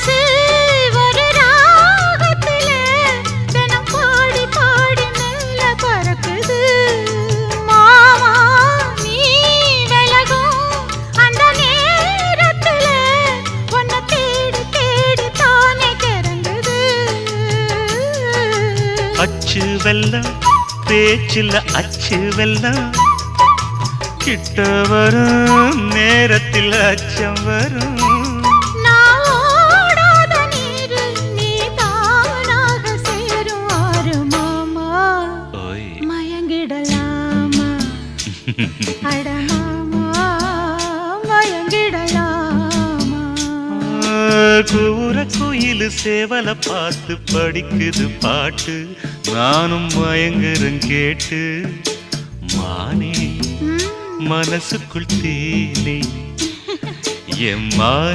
மனசு ஒரு ராகத்துல தினம் பாடி பாடி மேல பறக்குது மாமா நீ விலகும் அந்த நேரத்துல உன்னை தேடி தேடி தானே கிறங்குது அச்சு வெல்லம் பேச்சில் அச்சு வெல்லம் கிட்ட வரும் நேரத்தில் அச்சம் வரும் நான் ஓடாத நீரு நீ தானாக சேரும் ஆறு மாமா ஓய் மயங்கிடலாமா அட மாமா மயங்கிடலாமா கூற குயில் சேவல பார்த்து படிக்குது பாட்டு நானும் மயங்குறேன் கேட்டு மானே மனசுக்குள் தேனே எம்மா